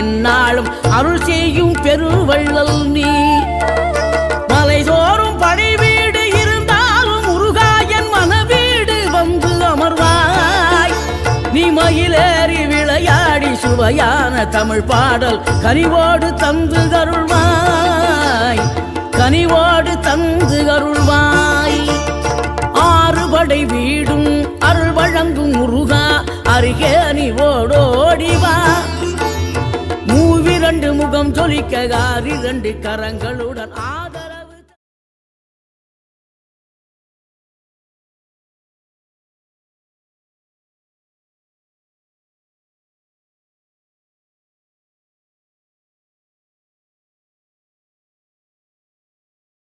எந்நாளும் அருள் செய்யும் பெருவள்ளல் நீ. மலைதோறும் படை வீடு இருந்தாலும் முருகாயன் மனவீடு வந்து அமர்வாய். நீ மயிலேறி விளையாடி சுவையான தமிழ் பாடல் கனிவோடு தந்து அருள்வாய், கனிவோடு தந்து அருள்வாய். ஆறுபடை வீடும் அருள் வழங்கும் முருகா அருகே நீ ஓடோடிவா. மூவிரண்டு முகம் ஜொலிக்க 6 கரங்களுடன் ஆத